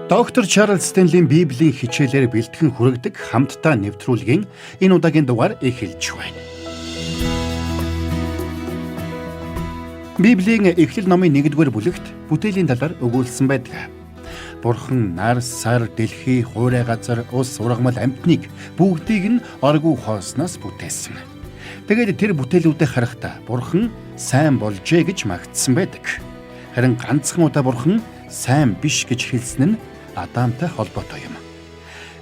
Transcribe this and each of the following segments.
Доктор Чарлз Стенлийн Библийн хичээлээр бэлтгэн хүргэдэг хамтдаа нэвтрүүлгийн энэ удаагийн дугаар эхэлж байна. Библийн Эхлэл номын 1-р бүлэгт бүтээлийн талаар өгүүлсэн байдаг. Бурхан нар, сар, дэлхий, хуурай газар, ус, ургамал, амьтныг бүгдийг нь оргуу хоосноос бүтээсэн. Тэгээд тэр бүтээлүүдээ харахтаа Бурхан сайн болжээ гэж магтсан байдаг. Харин ганцхан удаа Бурхан сайн биш гэж хэлсэн нь Адамтай холбоотой юм.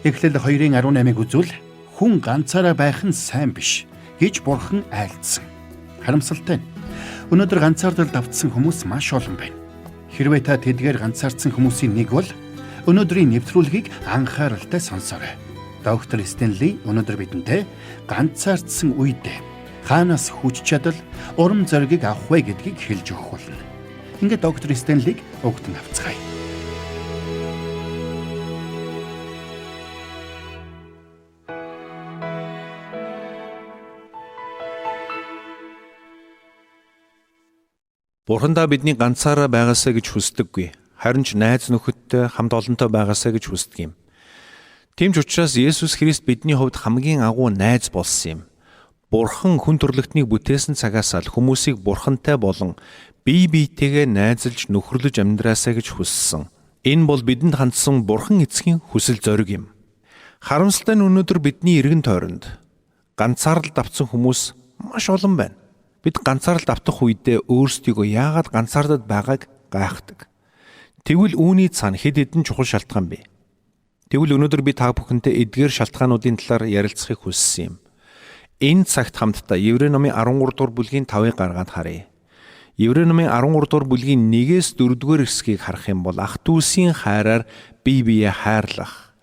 Эхлэл 2:18-ыг үзвэл хүн ганцаараа байх нь сайн биш гэж Бурхан айлдсан. Харамсалтай нь өнөөдөр ганцаардал давтсан хүмүүс маш олон байна. Хэрвээ та тэдгээр ганцаардсан хүмүүсийн нэг бол өнөөдрийн нэвтрүүлгийг анхааралтай сонсоорой. Доктор Стенли өнөөдөр бидэнтэй ганцаардсан үедээ хаанаас хүч чадал, урам зориг авах вэ гэдгийг хэлж өгөх болно. Ингээд доктор Стенлиг өгтөн авцгаая. Бурхандаа бидний ганцаараа байгаасаа гэж хүсдэггүй. Харин ч найз нөхөдтэй хамт олонтой байгаасаа гэж хүсдэг юм. Тийм ч учраас Есүс Христ бидний хувьд хамгийн агуу найз болсон юм. Бурхан хүн төрлөختнийг бүтээсэн цагаас л хүмүүсийг Бурхантай болон бие биетэйгээ найзалж нөхөрлөж амьдраасаа гэж хүссэн. Энэ бол бидэнд хандсан Бурхан эцгийн хүсэл зориг юм. Харамсалтай нь өнөөдөр бидний эргэн тойронд ганцаардал давтсан хүмүүс маш олон байна. Бид ганцаардал давтах үедээ өөрсдийгөө яагаад ганцаардаад байгааг гайхдаг. Тэгвэл үүний цаана хэд хэдэн чухал шалтгаан бий. Тэгвэл өнөөдөр би та бүхэнтэй эдгээр шалтгаануудын талаар ярилцахыг хүссэн юм. Энэ цагт хамтдаа Еврей номын 13 дугаар бүлгийн 5-ыг гаргаад харъя. Еврей номын 13 дугаар бүлгийн 1-ээс 4-р эсхийг харах юм бол ах дүүсийн хайраар бие биеэ хайрлах,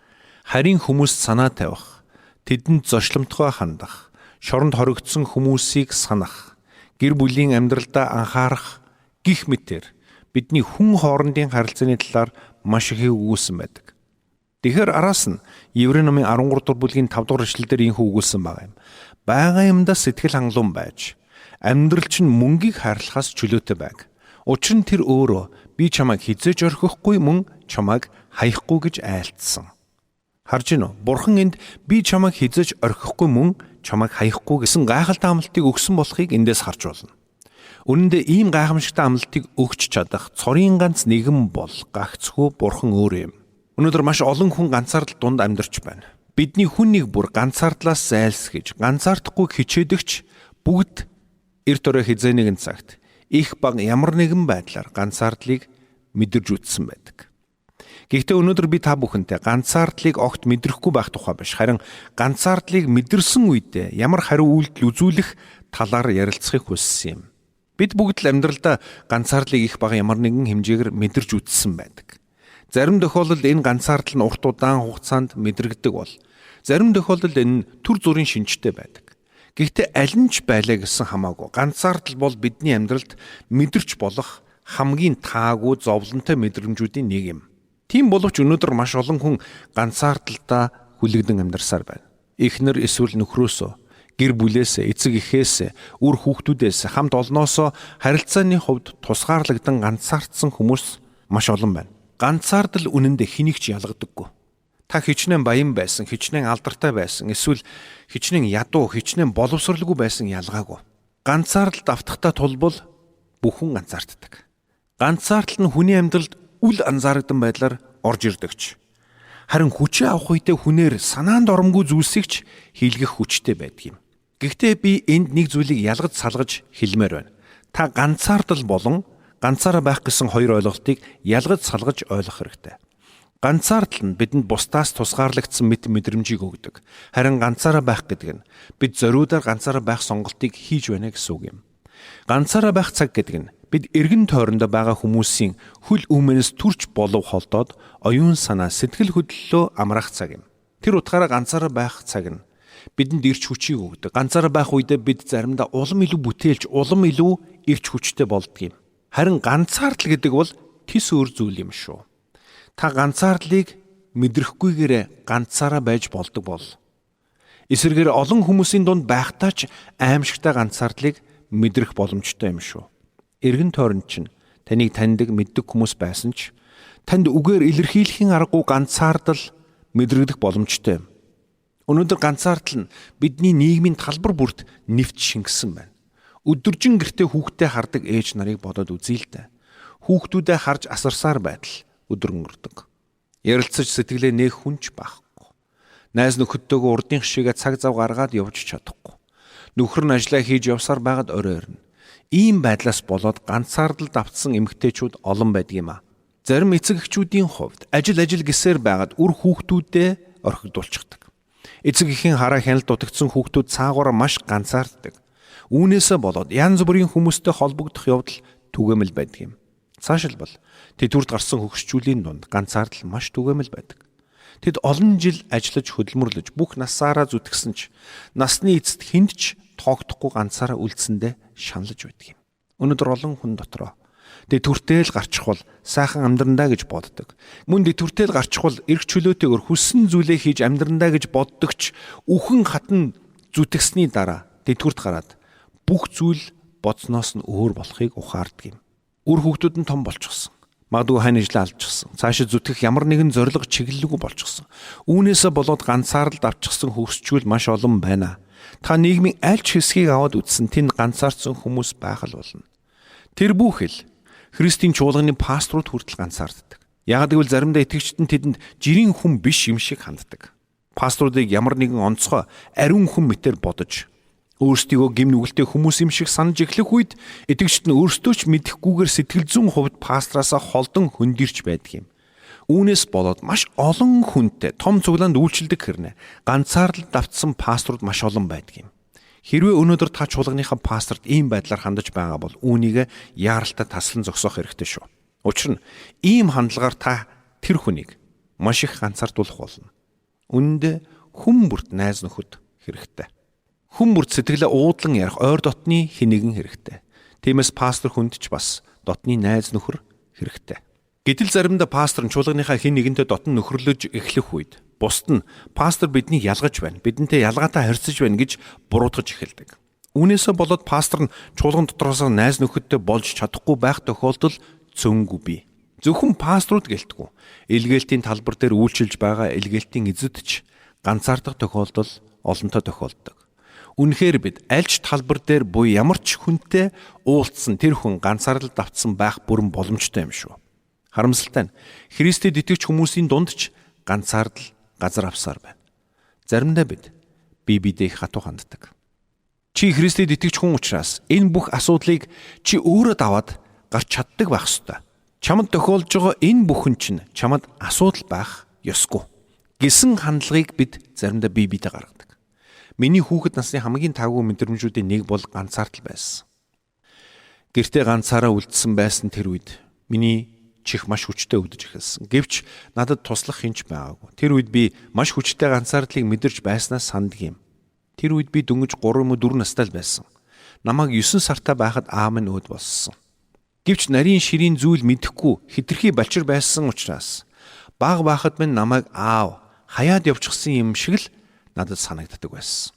харин хүмүүст санаа тавих, тэдэнд зочломтгой хандах, шоронд хоригдсон хүмүүсийг санах, гэр бүлийн амьдралдаа анхаарах гих мэтэр бидний хүн хоорондын харилцааны талаар маш их өгүүлсэн байдаг. Тэгэхээр араас нь Еврей номын 13 дугаар бүлгийн 5 дугаар эшлэлдэр ийм өгүүлсэн байгаа юм. Бага юмдаа сэтгэл хангалуун байж, амьдрал чинь мөнгийг хайрлахаас чөлөөтэй байг. Учир нь тэр өөрөө би чамайг хизээж орхихгүй мөн чамайг хаяхгүй гэж айлтсан. Харж гинөө? Бурхан энд би чамайг хизээж орхихгүй мөн чамайг хаяхгүй гэсэн гайхалтай амлалтыг өгсөн болохыг эндээс харж болно. Үнэн дээр ийм гайхамшигтай амлалтыг өгч чадах цорын ганц нэгэн бол гагцхүү Бурхан өөрөө юм. Өнөөдөр маш олон хүн ганцаардал дунд амьдарч байна. Бидний хүн нэг бүр ганцаардлаас зайлсхийж, ганцаардахгүй хичээдэгч бүгд эрт орой хизээ нэгэн цагт их баг ямар нэгэн байдлаар ганцаардлыг мэдэрж үтсэн байдаг. Гэхдээ өнөөдөр би та бүхэнтэй ганцаардлыг огт мэдрэхгүй байх тухай биш, харин ганцаардлыг мэдэрсэн үедээ ямар хариу үйлдэл үзүүлэх талаар ярилцахыг хүссэн юм. Бид бүгд л амьдралдаа ганцаардлыг их баг ямар нэгэн хэмжээгээр мэдэрж үтсэн байдаг. Зарим тохиолдолд энэ ганцаардал нь урт удаан хугацаанд мэдрэгддэг бол, зарим тохиолдолд энэ төр зүрийн шинжтэй байдаг. Гэхдээ аль нь ч байлаа гэсэн хамаагүй ганцаардал бол бидний амьдралд мэдэрч болох хамгийн таагүй зовлонтой мэдрэмжүүдийн нэг юм. Тийм боловч өнөөдөр маш олон хүн ганцаардалтаа хүлэгдэн амьдарсаар байна. Эхнэр эсвэл нөхрөөсөө, гэр бүлээсээ, эцэг эхээсээ, үр хүүхдүүдээс, хамт олноосоо харилцааны хувьд тусгаарлагдсан ганцаардсан хүмүүс маш олон байна. Ганцаардал үнэндээ хэнийг ч ялгадаггүй. Та хичнээн баян байсан, хичнээн алдартай байсан, эсвэл хичнээн ядуу, хичнээн боловсралгүй байсан ялгаагүй. Ганцаардал давтахтаа тулбал бүхэн ганцаарддаг. Ганцаардал нь хүний амьдралд үл анзаарагдан байдлаар орж ирдэгч. Харин хүчээ авах үедээ хүнээр санаанд оромгүй зүйлсийг хийлгэх хүчтэй байдаг юм. Гэхдээ би энд нэг зүйлийг ялгаж салгаж хэлмээр байна. Та ганцаардал болон ганцаараа байх гэсэн хоёр ойлголтыг ялгаж салгаж ойлгох хэрэгтэй. Ганцаардал нь бидэнд бусдаас тусгаарлагдсан мэд мэдрэмжийг өгдөг. Харин ганцаараа байх гэдэг нь бид зориудаар ганцаараа байх сонголтыг хийж байна гэсэн үг юм. Ганцаараа байх цаг гэдэг нь бид эргэн тойрондоо байгаа хүмүүсийн хөл өмнөөс төрч болов холдоод оюун санаа сэтгэл хөдлөлөө амраах цаг юм. Тэр утгаараа ганцаараа байх цаг нь бидэнд ирч хүчийг өгдөг. Ганцаараа байх үедээ бид заримдаа улам илүү бүтээлч, улам илүү ирч хүчтэй болдог юм. Харин ганцаардал гэдэг бол тис өөр зүйл юм шүү. Та ганцаардлыг мэдрэхгүйгээр ганцаараа байж болдог бол эсвэргээр олон хүмүүсийн дунд байхдаа ч аимшигтай ганцаардлыг мэдрэх боломжтой юм шүү. Эргэн тойронд чинь Таныг таньдаг, мэддэг хүмүүс байсан ч танд үгээр илэрхийлэхийн аргагүй ганцаардал мэдрэгдэх боломжтой юм. Өнөөдөр ганцаардал нь бидний нийгмийн талбар бүрт нэвт шингэсэн байна. Өдөржин гэртээ хүүхдээ хардаг ээж нарыг бодоод үзье л дээ. Хүүхдүүдээ харж асарсаар байтал өдөр өнгөрдөг. Ярилцаж сэтгэлээ нээх хүнч байхгүй. Найз нөхөдтэйгөө урдын хшигээ цаг зав гаргаад явж чадахгүй. Нөхөр нь ажлаа хийж явсаар байгаад орой ирнэ. Ийм байдлаас болоод ганцаардал давтсан эмэгтэйчүүд олон байдаг юм а. Зарим эцэг эхчүүдийн хувьд ажил гэсээр байгаад үр хүүхдүүдээ орхигдуулчихдаг. Эцэг эхийн хараа хяналт дутагдсан хүүхдүүд цаагаараа маш ганцаарддаг. Үүнээсээ болоод янз бүрийн хүмүүстэй холбогдох явдал түгээмэл байдаг юм. Цаашилбал тэдүрт гарсан хөгшчүүлийн дунд ганцаардал маш түгээмэл байдаг. Тэд олон жил ажиллаж хөдөлмөрлөж бүх насаараа зүтгэсэн ч насны эцэст хүнд ч тоогдохгүй ганцаараа үлдсэндээ шаналж байдаг юм. Өнөөдөр олон хүн дотроо дэвтүртэл гарчихвал сайхан амьдрандаа гэж боддог. Мөн дэвтүртэл гарчихвал эрх чөлөөтэйгээр хүссэн зүйлээ хийж амьдрандаа гэж боддогч үхэн хатан зүтгэсний дараа дэвтүрт гараад бүх зүйл бодсноос нь өөр болохыг ухаардаг юм. Үр хүүхдүүд нь том болчихсон. Магадгүй хань ижлээ алдчихсан. Цаашид зүтгэх ямар нэгэн зориг чиглэлгүй болчихсон. Үүнээсээ болоод ганцаардалд авчихсан хөрсчүүл маш олон байна. Та нийгмийн аль ч хэсгийг аваад үзсэн тэнд ганцаардсан хүмүүс байх л болно. Тэр бүхэл Христийн чуулганы пасторууд хүртэл ганцаарддаг. Яг гэвэл заримдаа итгэгчид нь тэдэнд жирийн хүн биш юм шиг ханддаг. Пасторуудыг ямар нэгэн онцгой ариун хүн мэтэр бодож өөрсдийгөө гим нүгэлтэй хүмүүс юм шиг санаж эхлэх үед итгэгчид нь өөрсдөө ч мэдэхгүйгээр сэтгэл зүйн хувьд пастраасаа холдон хөндөрч байдаг юм. Үүнээс болоод маш олон хүнтэй том цуглаанд үйлчилдэг хэрнээ ганцаардал давтсан пасторууд маш олон байдаг юм. Хэрвээ өнөөдөр та чуулганыхаа пасторт ийм байдлаар хандаж байгаа бол үүнийг яаралтай таслан зогсоох хэрэгтэй шүү. Учир нь ийм хандлагаар та тэр хүнийг маш их ганцаардуулах болно. Үүнд хүн бүрт найз нөхөд хэрэгтэй. Хүн бүрт сэтгэлээ уудлан ярих ойр дотны хинэгэн хэрэгтэй. Тиймээс пастор хүнд ч бас дотны найз нөхөр хэрэгтэй. Гэтэл заримдаа пастор нь чуулганыхаа хин нэгэнтэй дотн нөхөрлөж эхлэх үед бусд нь пастор биднийг ялгаж байна, бидэнтэй ялгаатай харьцаж байна гэж буруутгаж эхэлдэг. Үүнээсээ болоод пастор нь чуулган дотроос найз нөхөдтэй болж чадахгүй байх тохиолдол цөөнгүй бий. Зөвхөн пасторууд гэлтгүй. Илгээлтийн талбар дээр үйлчилж байгаа илгээлтийн эзэд ч ганцаардах тохиолдол олонтой тохиолддог. Үнэхээр бид аль ч талбар дээр буй ямар ч хүнтэй уулзсан тэр хүн ганцаардал давтсан байх бүрэн боломжтой юм шүү. Харамсалтай нь Христэд итгэж хүмүүсийн дунд ч ганцаардал газар авсаар байна. Заримдаа бид биедээ их хатуу ханддаг. Чи Христэд итгэж хүн учраас энэ бүх асуудлыг чи өөрөө даваад гарч чаддаг байх ёстой. Чамд тохиолж байгаа энэ бүхэн чинь чамд асуудал байх ёсгүй. Гэсэн хандлагыг бид заримдаа биедээ гаргадаг. Миний хүүхэд насны хамгийн тавгүй мэдрэмжүүдийн нэг бол ганцаардал байсан. Гэртээ ганцаараа үлдсэн байсан тэр үед миний чих маш хүчтэй өвдөж эхэлсэн. Гэвч надад туслах хинч байгаагүй. Тэр үед би маш хүчтэй ганцаардлыг мэдэрч байснаас санддаг юм. Тэр үед би дөнгөж 3 4 настай л байсан. Намайг 9 сартаа байхад аав минь өөд болсон. Гэвч нарийн ширийн зүйл мэдэхгүй хитрхи балчир байсан учраас баг байхад минь намайг аав хаяад явчихсан юм шиг л надад санагддаг байсан.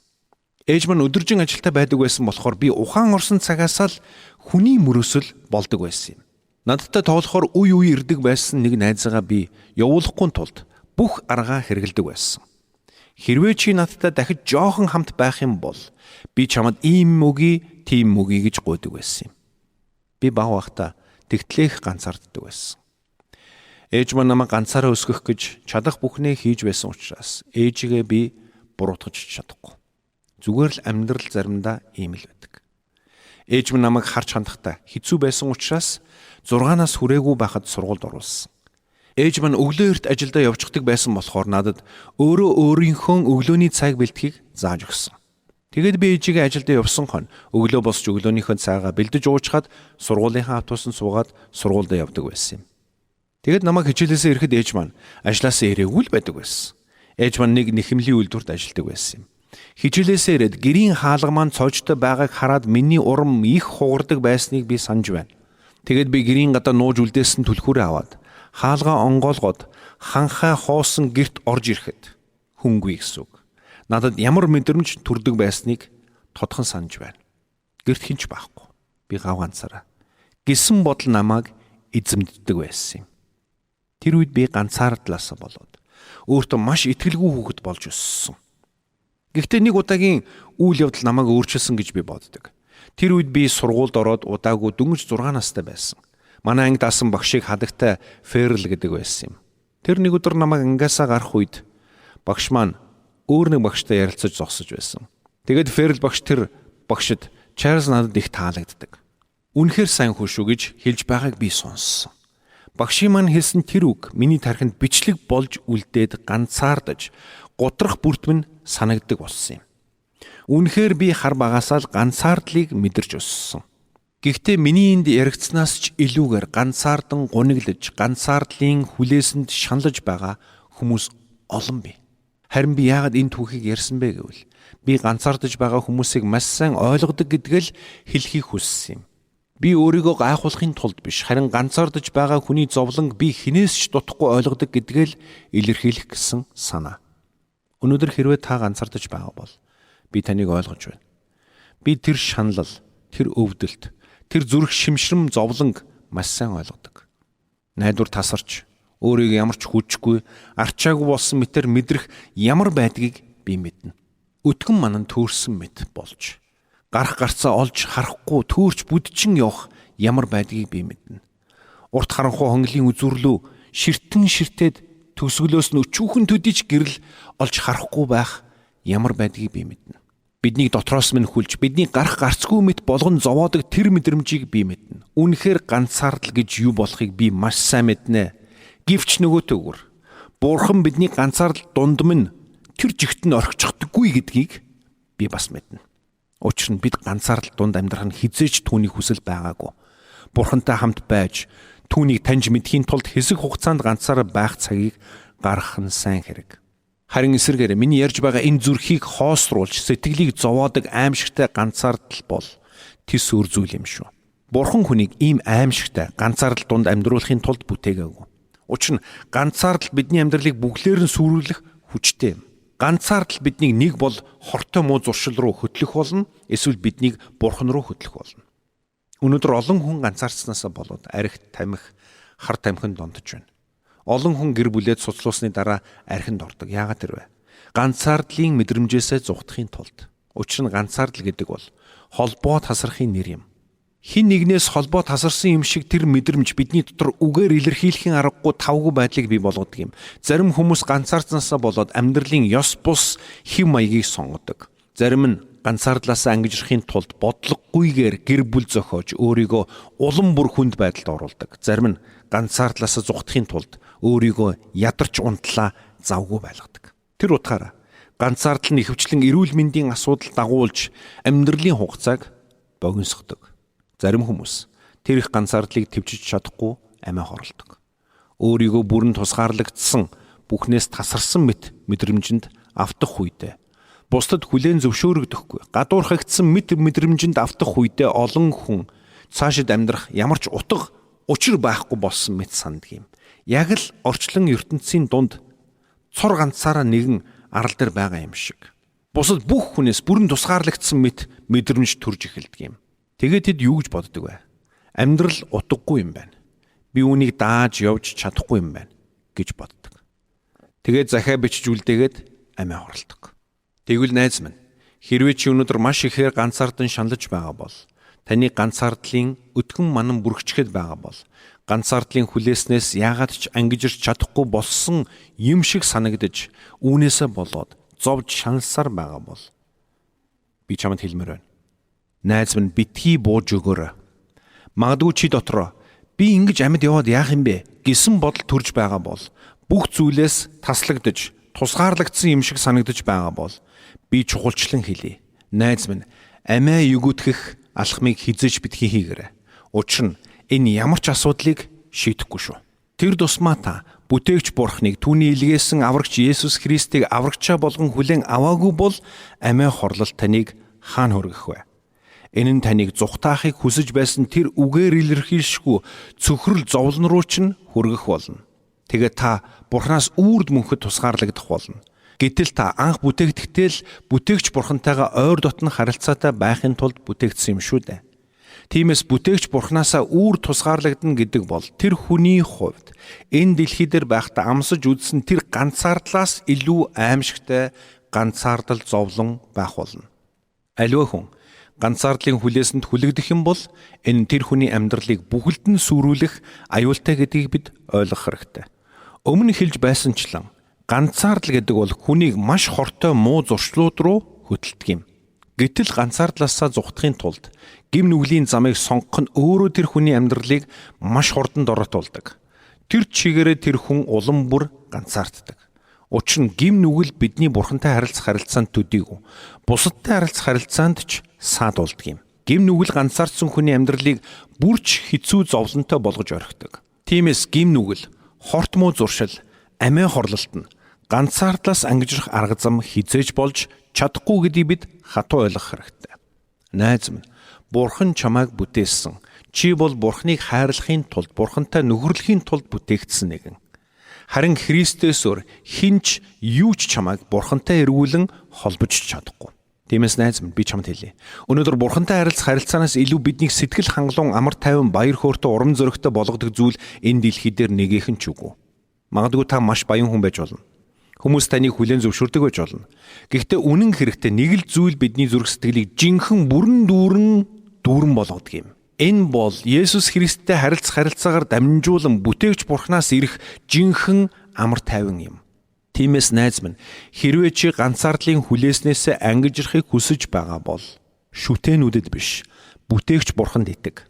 Ээж маань өдөржин ажилдаа байдаг байсан болохоор би ухаан орсон цагаас л хүний мөрөөсөл болдог байсан юм. Надтай тоглохоор үе ирдэг байсан нэг найзаагаа би явуулахгүй тулд бүх аргаа хэрэгэлдэг байсан. Хэрвээ чи надтай дахиж жоохон хамт байх юм бол би чамд ийм мөгийг, тийм мөгийг гэж гуйдаг байсан юм. Би баг байхдаа тэгтлээх ганцаарддаг байсан. Ээж маань намайг ганцаараа өсгөх гэж чадах бүхнээ хийж байсан учраас ээжигээ би буруутгаж чадахгүй. Зүгээр л амьдрал заримдаа ийм л байдаг. Ээж минь намайг харж хандахтаа хэцүү байсан учраас 6-наас хүрээгүй байхад сургуульд оруулсан. Ээж маань өглөө эрт ажилдаа явчихдаг байсан болохоор надад өөрөө өөрийнхөө өглөөний цаг бэлтгийг зааж өгсөн. Тэгээд би ээжигээ ажилдаа явсан хонь өглөө босч өглөөнийхөө цайгаа бэлдэж уучгаад сургуулийнхаа автобусанд суугаад сургуульд явдаг байсан юм. Тэгээд намайг хичээлээсээ ирэхэд ээж маань ажлаасаа ирээгүй л байдаг байсан. Ээж маань нэг нэхэмлийн үйлдвэрт ажилладаг байсан юм. Хичээлээсээ ирээд гэрийн хаалга маань цоожтой байгааг хараад миний урам их хугардаг байсныг би санаж байна. Тэгэд би гэрийн гадаа нууж үлдээсэн түлхүүрээ аваад хаалгаа онгоолгоод ханхаа хоосон герт орж ирэхэд хөнгүй гэсэн үг. Надад ямар мэдрэмж төрдөг байсныг тодхон санаж байна. Гэрт хинч байхгүй. Би гав ганцаараа. Гисэн бодол намайг эзэмддэг байсан юм. Тэр үед би ганцаардлаасаа болоод өөртөө маш итгэлгүй хүүхэд болж өссөн. Гэхдээ нэг удаагийн үйл явдал намайг өөрчилсөн гэж би боддог. Тэр үед би сургуульд ороод удаагүй дөнгөж 6 настай байсан. Манай анги даасан багшийг хадагтай Ферл гэдэг байсан юм. Тэр нэг өдөр намайг ангиасаа гарах үед багш маань өөр нэг багштай ярилцаж зогсож байсан. Тэгээд Ферл багш тэр багшид Чарлз надад их таалагддаг. Үнэхээр сайн хүн шүү гэж хэлж байгааг би сонссон. Багшийн маань хэлсэн тэр үг миний тархинд бичлэг болж үлдээд ганцаардаж гутрах бүртмэн санагддаг болсон юм. Үнэхээр би хар багасаа л ганцаардлыг мэдэрч өссөн. Гэхдээ миний энд яригдсанаас ч илүүгээр ганцаардан гуниглаж, ганцаардлын хүлээсэнд шаналж байгаа хүмүүс олон бий. Харин би яагаад энэ түүхийг ярьсан бэ гэвэл би ганцаардаж байгаа хүмүүсийг маш сайн ойлгодог гэдгээл хэлхийг хүссэн юм. Би өөрийгөө гайхуулахын тулд биш, харин ганцаардаж байгаа хүний зовлонг би хинээс ч дутхгүй ойлгодог гэдгээл илэрхийлэх гэсэн санаа. Өнөөдөр хэрвээ та ганцаардаж байгаа бол би таныг ойлгож байна. Би тэр шаналл, тэр өвдөлт, тэр зүрх шимшрэм зовлонг маш сайн ойлгодог. Найдвар тасарч, өөрийгөө ямар ч хүчгүй, арчаагүй болсон мэтэр мэдрэх ямар байдгийг би мэднэ. Өтгөн манан төөрсөн мэт болж, гарах гарцаа олж харахгүй төөрч бүдчин явах ямар байдгийг би мэднэ. Урт харанхуй хонглын үзүрлүү ширтэн ширтээд төгсгөлөөс нь өчүүхэн төдийч гэрэл олж харахгүй байх ямар байдгийг би мэднэ. Бидний дотроос минь хүлж, бидний гарах гарцгүй мэт болгон зовоодог тэр мэдрэмжийг би мэднэ. Үнэхээр ганцаардал гэж юу болохыг би маш сайн мэднэ. Гэвч нөгөөтэйгүр Бурхан бидний ганцаардал дунд минь тэр жигтэнд орхичихдаггүй гэдгийг би бас мэднэ. Учир нь бид ганцаардал дунд амьдрах нь хизээч түүний хүсэл байгаагүй. Бурхантай хамт байж түүнийг таньж мэдхийн тулд хэсэг хугацаанд ганцаараа байх цагийг гаргах нь сайн хэрэг. Харин эсвэргээр миний ярьж байгаа энэ зүрхийг хоосруулж сэтгэлийг зовоодог аимшигтай ганцаардал бол тис үр зүйл юм шүү. Бурхан хүнийг ийм аимшигтай ганцаардал дунд амьдруулахын тулд бүтээгээгүй. Учир нь ганцаардал бидний амьдралыг бүглээр нь сүрүүлэх хүчтэй юм. Ганцаардал биднийг нэг бол хортой муу зуршил руу хөтлөх болно, эсвэл биднийг Бурхан руу хөтлөх болно. Өнөөдөр олон хүн ганцаарцнаасаа болоод архит тамхи, хар тамхинд дондож байна. Олон хүн гэр бүлээд суцлуусны дараа архинд ордог. Яагаад тэрвэ? Ганцаардлын мэдрэмжээсээ зугтахын тулд. Учир нь ганцаардал гэдэг бол холбоо тасрахын нэр юм. Хин нэгнээс холбоо тасарсан юм шиг тэр мэдрэмж бидний дотор үгээр илэрхийлэхийн аргагүй тавгүй байдлыг бий болгодог юм. Зарим хүмүүс ганцаарцнаасаа болоод амьдралын ёс бус хэв маягийг сонгодог. Зарим нь ганцаардлаасаа ангижрахын тулд бодлогогүйгээр гэр бүл зохиож өөрийгөө улам бүр хүнд байдалд оруулдаг. Зарим нь ганцаардлаасаа зугтахын тулд өөрийгөө ядарч унтлаа завгүй байлгадаг. Тэр утгаараа ганцаардал нь ихэвчлэн эрүүл мэндийн асуудал дагуулж амьдралын хугацааг богиносгодог. Зарим хүмүүс тэр их ганцаардлыг төвчж чадахгүй амиа хорлдог. Өөрийгөө бүрэн тусгаарлагдсан, бүхнээс тасарсан мэт мэдрэмжинд автах үедээ, бусдад хүлээн зөвшөөрөгдөхгүй, гадуурхагдсан мэт мэдрэмжинд автах үедээ олон хүн цаашид амьдрах ямар ч утга учир байхгүй болсон мэт санддаг юм. Яг л орчлон ертөнцийн дунд цор ганцаараа нэгэн арал дээр байгаа юм шиг. Бусад бүх хүнээс бүрэн тусгаарлагдсан мэт мэдрэмж төрж эхэлдэг юм. Тэгээд тэд юу гэж боддог вэ? Амьдрал утгагүй юм байна. Би үүнийг дааж явж чадахгүй юм байна гэж боддог. Тэгээд захиа бичиж үлдээгээд амиа хорлдог. Тэгвэл найз минь, хэрвээ чи өнөөдөр маш ихээр ганцаардан шаналж байгаа бол, таны ганцаардлын өтгөн манан бүрхчгэд байгаа бол, ганцаардлын хүлээснээс яагаад ч ангижирч чадахгүй болсон юм шиг санагдаж, үүнээсээ болоод зовж шаналсаар байгаа бол, би чамд хэлмээр байна. Найз минь, битгий бууж өгөөрэй. Магадгүй чи дотроо би ингэж амьд яваад яах юм бэ гэсэн бодол төрж байгаа бол, бүх зүйлээс таслагдж, тусгаарлагдсан юм шиг санагдаж байгаа бол, би чухалчлан хэлье. Найз минь, амиа өгөөдгөх алхмыг хизээж битгий хийгээрэй. Учир нь энэ ямар ч асуудлыг шийдэхгүй шүү. Тэр тусмаа та бүтээгч Бурхныг, түүний илгээсэн аврагч Есүс Христийг аврагчаа болгон хүлээн аваагүй бол, амиа хорлол таныг хаана хүргэх вэ? Энэ нь таныг зүхтаахыг хүсэж байсан тэр үгээр илэрхийлшгүй цөхрөл зовлон руу ч хүргэх болно. Тэгээд та Бурханаас үрд мөнхөд тусгаарлагдах болно. Гэтэл та анх бүтээгдэхдээ л бүтээгч Бурхантайгаа ойр дотно харилцаатай байхын тулд бүтээгдсэн юм шүү дээ. Тиймээс бүтээгч Бурханаасаа үүр тусгаарлагдана гэдэг бол тэр хүний хувьд энэ дэлхий дээр байхдаа амсаж үзсэн тэр ганцаардлаас илүү аимшигтай ганцаардал зовлон байх болно. Аливаа хүн ганцаардлын хүлээсэнд хүлэгдэх юм бол энэ тэр хүний амьдралыг бүхэлд нь сүрүүлэх аюултай гэдгийг бид ойлгох хэрэгтэй. Өмнө хэлж байсанчлан ганцаардал гэдэг бол хүнийг маш хортой муу зуршлууд руу хөтэлдэг юм. Гэтэл ганцаардлаасаа зугтахын тулд гим нүглийн замыг сонгох нь өөрөө тэр хүний амьдралыг маш хурдан дороотуулдаг. Тэр чигээрээ тэр хүн улам бүр ганцаарддаг. Учир нь гим нүгэл бидний Бурхантай харилцах харилцаанд төдийгүй бусадтай харилцах харилцаанд ч саадуулдаг юм. Гим нүгэл ганцаардсан хүний амьдралыг бүрч хэцүү зовлонтой болгож орхидог. Тиймээс гим нүгэл, хорт муу зуршил, амиа хорлолт нь ганцаардлаас ангижрах арга зам хизээж болж чадахгүй гэдгийг бид хатуу ойлгох хэрэгтэй. Найз минь, Бурхан чамайг бүтээсэн. Чи бол Бурханыг хайрлахын тулд, Бурхантай нөхөрлөхийн тулд бүтээгдсэн нэгэн. Харин Христосоор хинч юу ч чамайг Бурхантай эргүүлэн холбож чадахгүй. Тиймээс найз минь, би чамд хэлье. Өнөөдөр Бурхантай харилцах харилцаанаас илүү биднийг сэтгэл хангалуун, амар тайван, баяр хөөртэй, урам зоригтой болгодог зүйл энэ дэлхий дээр нэгийнх нь ч үгүй. Магадгүй та маш баян хүн байж болно. Хүмүүс таныг хүлээн зөвшөөрдөг байж болно. Гэхдээ үнэн хэрэгтээ нэг л зүйл бидний зүрх сэтгэлийг жинхэнэ бүрэн дүүрэн болгодог юм. Энэ бол Есүс Христтэй харилцах харилцаагаар дамжуулан бүтээгч Бурханаас ирэх жинхэнэ амар тайван юм. Тиймээс найз минь, хэрвээ чи ганцаардлын хүлээснээсээ ангижрахыг хүсэж байгаа бол шүтээнүүдэд биш, бүтээгч Бурханд итэг.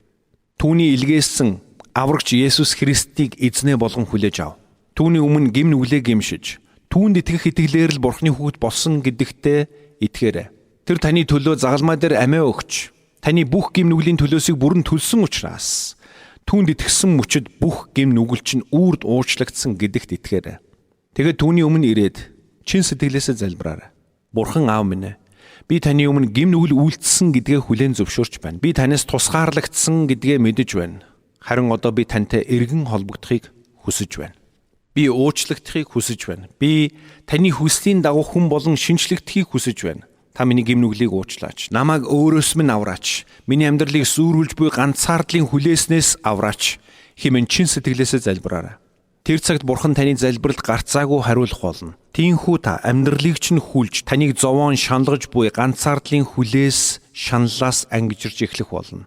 Түүний илгээсэн аврагч Есүс Христийг эзнээ болгон хүлээж ав. Түүний өмнө гим нүглээ гимшиж, түүнд итгэх итгэлээр л Бурханы хүүхэд болсон гэдэгтээ итгээрэй. Тэр таны төлөө загалмай дээр амиа өгч, таны бүх гим нүглийн төлөөсийг бүрэн төлсөн учраас түүнд итгэсэн мөчөд бүх гим нүгэл чинь үрд уучлагдсан гэдэгт итгээрэй. Тэгээд түүний өмнө ирээд чин сэтгэлээсээ залбираарай. Бурхан аав минь ээ, би таны өмнө гим нүгэл үйлдэлсэн гэдгээ хүлээн зөвшөөрч байна. Би танаас тусгаарлагдсан гэдгээ мэдэж байна. Харин одоо би тантай эргэн холбогдохыг хүсэж байна. Би уучлагдахыг хүсэж байна. Би таны хүслийн дагуу хүн болон шинжлэгдэхийг хүсэж байна. Та миний гим нүглийг уучлаач. Намайг өөрөөс минь авраач. Миний амьдралыг сүрүүлж буй ганцаардлын хүлээснээс авраач. Хэмээн чин сэтгэлээсээ залбираарай. Тэр цагт Бурхан таны залбиралд гарцаагүй хариулах болно. Тиймээс та амьдралыг чинь хүлж, таныг зовоон шаналгаж буй ганцаардлын хүлээс, шаналлаас ангижирж эхлэх болно.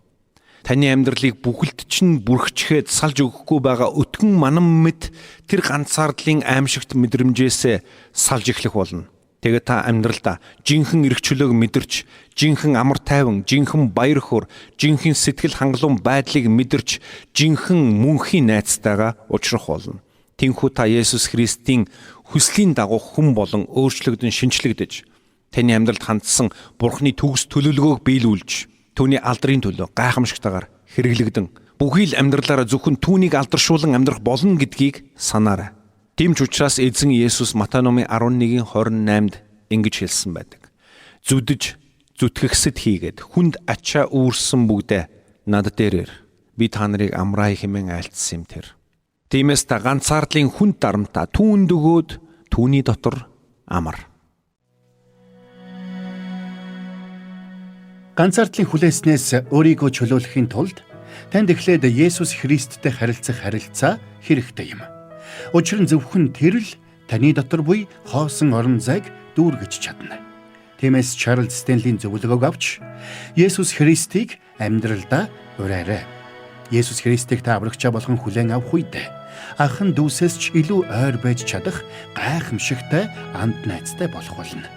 Таны амьдралыг бүхэлд чинь бүрхчгээд салж өгөхгүй байгаа өтгөн манам мэд тэр ганцаардлын аимшигт мэдрэмжээсээ салж эхлэх болно. Тэгээд та амьдралдаа жинхэнэ эрх чөлөөг мэдэрч, жинхэнэ амар тайван, жинхэнэ баяр хөөр, жинхэнэ сэтгэл хангалуун байдлыг мэдэрч, жинхэнэ мөнхийн найзтайгаа уулзрах болно. Тиймээс та Есүс Христийн хүслийн дагуу хүн болон өөрчлөгдөн шинчлэгдэж, таны амьдралд хандсан Бурханы төгс төлөвлөгөөг биелүүлж, түүний алдрын төлөө гайхамшигтайгаар хэрэглэгдэн бүхий л амьдралаараа зөвхөн түүнийг алдаршуулан амьдрах болно гэдгийг санаарай. Тийм ч учраас эзэн Есүс Матай номын 11:28-д ингэж хэлсэн байдаг. Зүдэж, зүтгэгсэд хийгээд хүнд ачаа үүрсэн бүгдээ над дээр ир. Би та нарыг амраа хэмээн айлтсан юм тэр. Тиймээс та ганцаардлын хүнд дарамтаа түүнд өгөөд түүний дотор амар. Ганцаардлын хүлээснээс өөрийгөө чөлөөлөхийн тулд танд эхлээд Есүс Христтэй харилцах харилцаа хэрэгтэй юм. Учир нь зөвхөн тэр л таны дотор буй хоосон орон зайг дүүргэж чадна. Тиймээс Чарлз Стенлийн зөвлөгөөг авч Есүс Христийг амьдралдаа ураарай. Есүс Христийг та аврагчаа болгон хүлээн авах үед анхан дүүсээс ч илүү ойр байж чадах гайхамшигтай анд найзтай болох болно.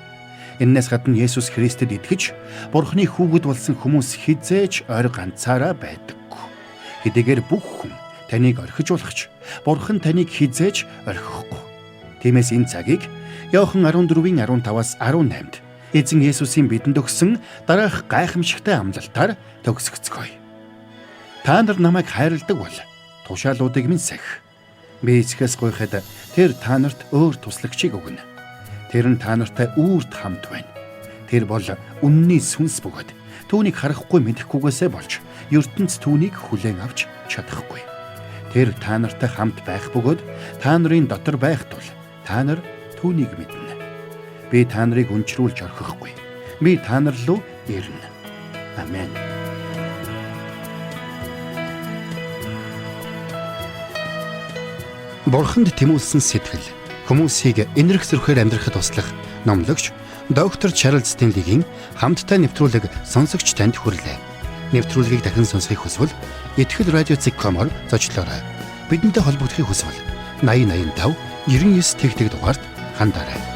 Эннээс гадна Есүс Христэд итгэж Бурханы хүүхэд болсон хүмүүс хизээж ойр ганцаараа байдаггүй. Хэдийгээр бүх хүн таныг орхиж болохч Бурхан таныг хизээж орхихгүй. Тиймээс энэ цагийг Иохан 14:15-аас 18-д эзэн Есүсийн бидэнд өгсөн дараах гайхамшигтай амлалтаар төгсгцгөөе. Та нар намайг хайрладаг бол тушаалуудыг минь сахих. Би эцгээс гуйхад тэр та нарт өөр туслагчийг өгнө. Тэр нь та нартай үрд хамт байна. Тэр бол үнний сүнс бөгөөд түүнийг харахгүй мэдэхгүйгээсээ болж ертөнц түүнийг хүлээн авч чадахгүй. Тэр та нартай хамт байх бөгөөд та нарын дотор байх тул та нар түүнийг мэднэ. Би та нарыг өнчрүүлж орхихгүй. Би та нар руу ирнэ. Амен. Бурханд тэмүүлсэн сэтгэл хүмүүсийг энэрх зөрхөөр амьдрахад туслах номлогч доктор Чарлз Стенлигийн хамттай нэвтрүүлэг сонсогч танд хүрэлээ. Нэвтрүүлгийг дахин сонсохыг хүсвэл Итгэл радио.com-оор зочлоорой. Бидэнтэй холбогдохыг хүсвэл 8085 99 тэгтэг дугаард хандаарай.